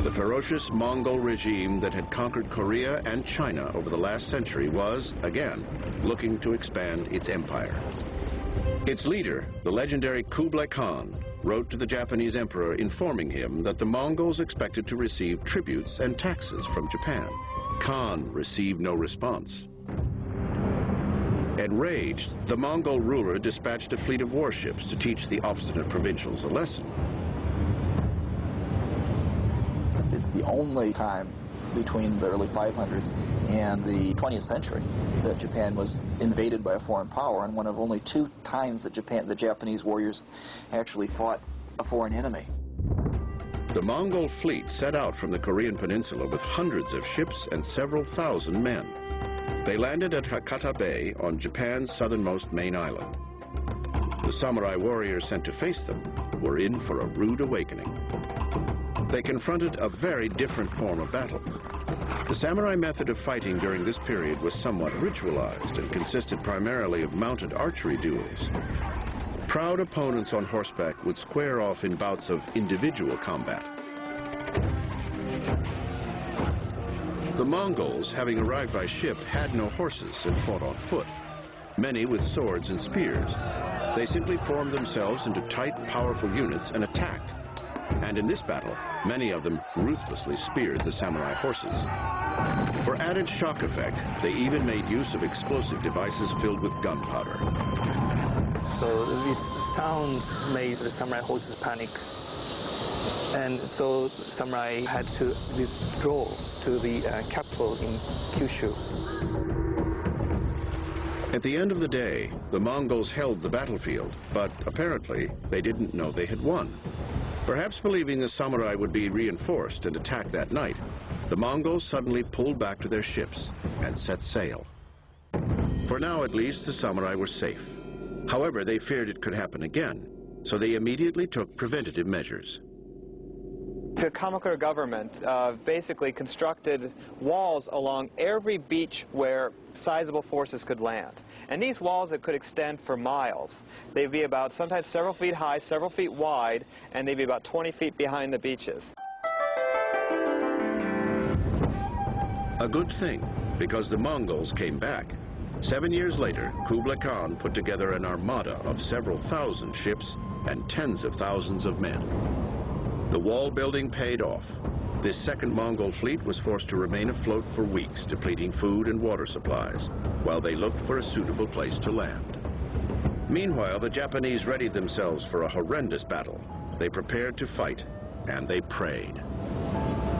The ferocious Mongol regime that had conquered Korea and China over the last century was, again, looking to expand its empire. Its leader, the legendary Kublai Khan, wrote to the Japanese emperor informing him that the Mongols expected to receive tributes and taxes from Japan. Khan received no response. Enraged, the Mongol ruler dispatched a fleet of warships to teach the obstinate provincials a lesson. It's the only time between the early 500s and the 20th century that Japan was invaded by a foreign power, and one of only 2 times that the Japanese warriors actually fought a foreign enemy. The Mongol fleet set out from the Korean peninsula with hundreds of ships and several thousand men. They landed at Hakata Bay on Japan's southernmost main island. The samurai warriors sent to face them were in for a rude awakening. They confronted a very different form of battle. The samurai method of fighting during this period was somewhat ritualized and consisted primarily of mounted archery duels. Proud opponents on horseback would square off in bouts of individual combat. The Mongols, having arrived by ship, had no horses and fought on foot, many with swords and spears. They simply formed themselves into tight, powerful units and attacked. And in this battle, many of them ruthlessly speared the samurai horses. For added shock effect, they even made use of explosive devices filled with gunpowder. So these sounds made the samurai horses panic. And so samurai had to withdraw to the capital in Kyushu. At the end of the day, the Mongols held the battlefield, but apparently they didn't know they had won. Perhaps believing the samurai would be reinforced and attack that night, the Mongols suddenly pulled back to their ships and set sail. For now, at least, the samurai were safe. However, they feared it could happen again, so they immediately took preventative measures. The Kamakura government basically constructed walls along every beach where sizable forces could land. And these walls that could extend for miles. They'd be about sometimes several feet high, several feet wide, and they'd be about 20 feet behind the beaches. A good thing, because the Mongols came back. 7 years later, Kublai Khan put together an armada of several thousand ships and tens of thousands of men. The wall building paid off. This second Mongol fleet was forced to remain afloat for weeks, depleting food and water supplies, while they looked for a suitable place to land. Meanwhile, the Japanese readied themselves for a horrendous battle. They prepared to fight, and they prayed.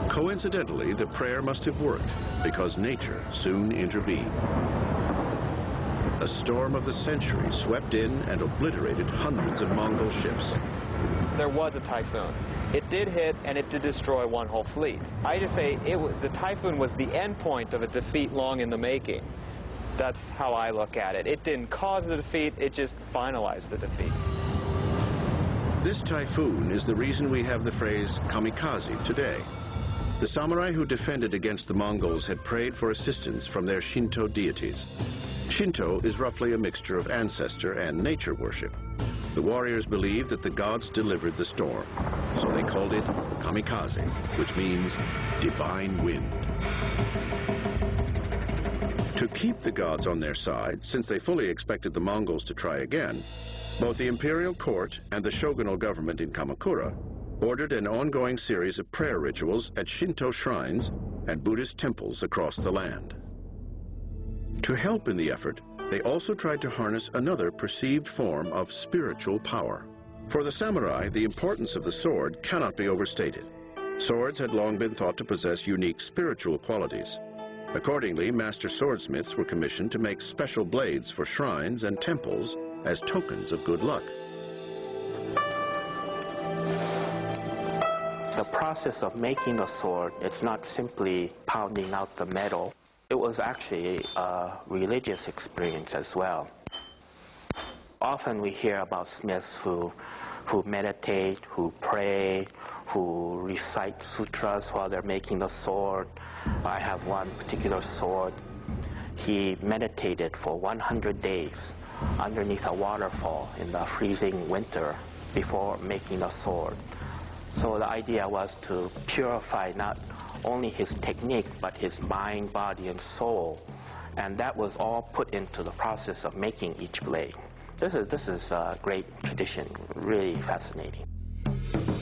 Coincidentally, the prayer must have worked, because nature soon intervened. A storm of the century swept in and obliterated hundreds of Mongol ships. There was a typhoon. It did hit, and it did destroy one whole fleet. I just say the typhoon was the end point of a defeat long in the making. That's how I look at it. It didn't cause the defeat, it just finalized the defeat. This typhoon is the reason we have the phrase kamikaze today. The samurai who defended against the Mongols had prayed for assistance from their Shinto deities. Shinto is roughly a mixture of ancestor and nature worship. The warriors believed that the gods delivered the storm, so they called it kamikaze, which means divine wind. To keep the gods on their side, since they fully expected the Mongols to try again, both the imperial court and the shogunal government in Kamakura ordered an ongoing series of prayer rituals at Shinto shrines and Buddhist temples across the land. To help in the effort, they also tried to harness another perceived form of spiritual power. For the samurai, the importance of the sword cannot be overstated. Swords had long been thought to possess unique spiritual qualities. Accordingly, master swordsmiths were commissioned to make special blades for shrines and temples as tokens of good luck. The process of making a sword, it's not simply pounding out the metal. It was actually a religious experience as well. Often we hear about smiths who meditate, who pray, who recite sutras while they're making the sword. I have one particular sword. He meditated for 100 days underneath a waterfall in the freezing winter before making the sword. So the idea was to purify not only his technique, but his mind, body, and soul. And that was all put into the process of making each blade. This is a great tradition, really fascinating.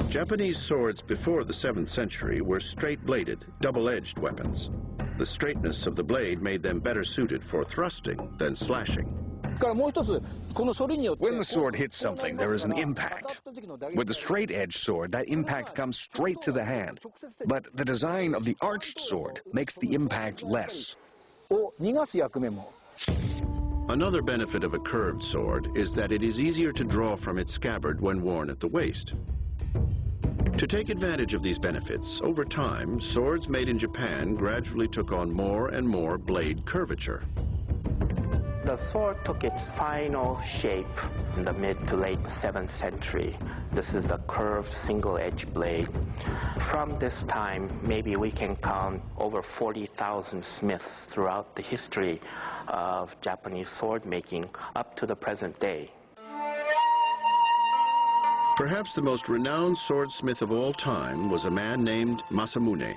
Japanese swords before the 7th century were straight-bladed, double-edged weapons. The straightness of the blade made them better suited for thrusting than slashing. When the sword hits something, there is an impact. With the straight-edged sword, that impact comes straight to the hand. But the design of the arched sword makes the impact less. Another benefit of a curved sword is that it is easier to draw from its scabbard when worn at the waist. To take advantage of these benefits, over time, swords made in Japan gradually took on more and more blade curvature. The sword took its final shape in the mid to late 7th century. This is the curved single-edged blade. From this time, maybe we can count over 40,000 smiths throughout the history of Japanese sword making up to the present day. Perhaps the most renowned swordsmith of all time was a man named Masamune.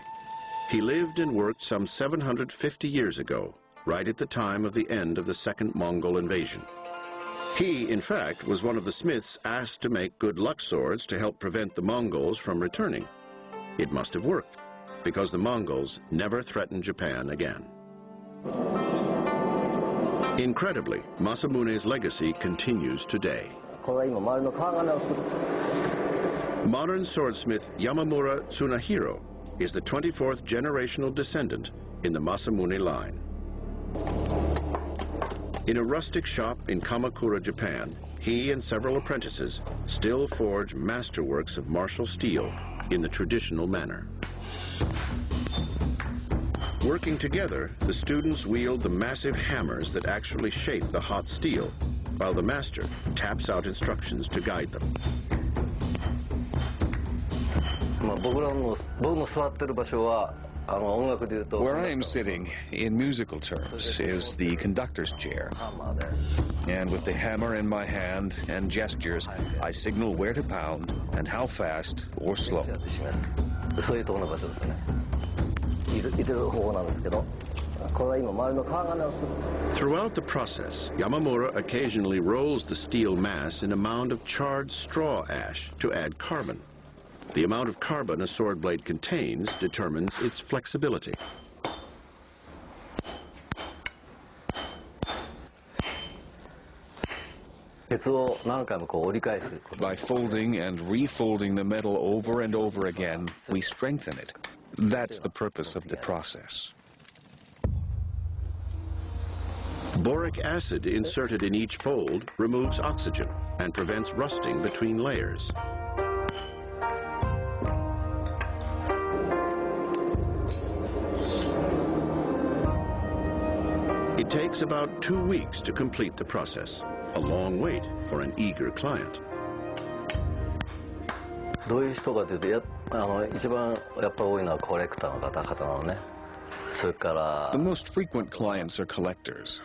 He lived and worked some 750 years ago, right at the time of the end of the Second Mongol invasion. He, in fact, was one of the smiths asked to make good luck swords to help prevent the Mongols from returning. It must have worked, because the Mongols never threatened Japan again. Incredibly, Masamune's legacy continues today. Modern swordsmith Yamamura Tsunahiro is the 24th generational descendant in the Masamune line. In a rustic shop in Kamakura, Japan, he and several apprentices still forge masterworks of martial steel in the traditional manner. Working together, the students wield the massive hammers that actually shape the hot steel, while the master taps out instructions to guide them. Where I am sitting, in musical terms, is the conductor's chair. And with the hammer in my hand and gestures, I signal where to pound and how fast or slow. Throughout the process, Yamamura occasionally rolls the steel mass in a mound of charred straw ash to add carbon. The amount of carbon a sword blade contains determines its flexibility. By folding and refolding the metal over and over again, we strengthen it. That's the purpose of the process. Boric acid inserted in each fold removes oxygen and prevents rusting between layers. It takes about 2 weeks to complete the process, a long wait for an eager client. The most frequent clients are collectors,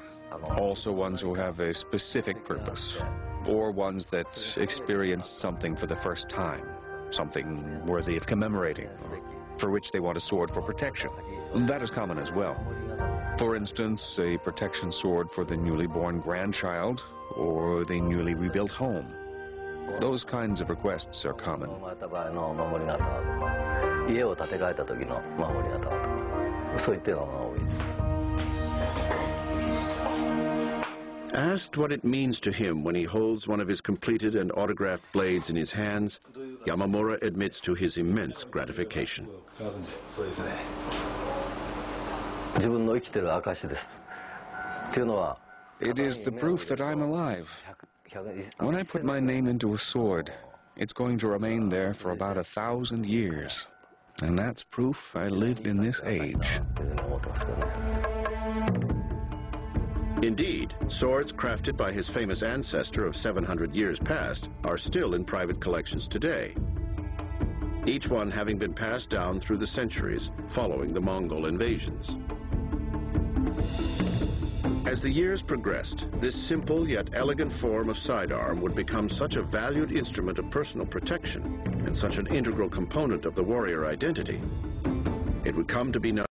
also ones who have a specific purpose, or ones that experienced something for the first time, something worthy of commemorating, for which they want a sword for protection. That is common as well. For instance, a protection sword for the newly born grandchild or the newly rebuilt home. Those kinds of requests are common. Asked what it means to him when he holds one of his completed and autographed blades in his hands, Yamamura admits to his immense gratification. It is the proof that I'm alive. When I put my name into a sword, it's going to remain there for about 1,000 years. And that's proof I lived in this age. Indeed, swords crafted by his famous ancestor of 700 years past are still in private collections today, each one having been passed down through the centuries following the Mongol invasions. As the years progressed, this simple yet elegant form of sidearm would become such a valued instrument of personal protection and such an integral component of the warrior identity, it would come to be known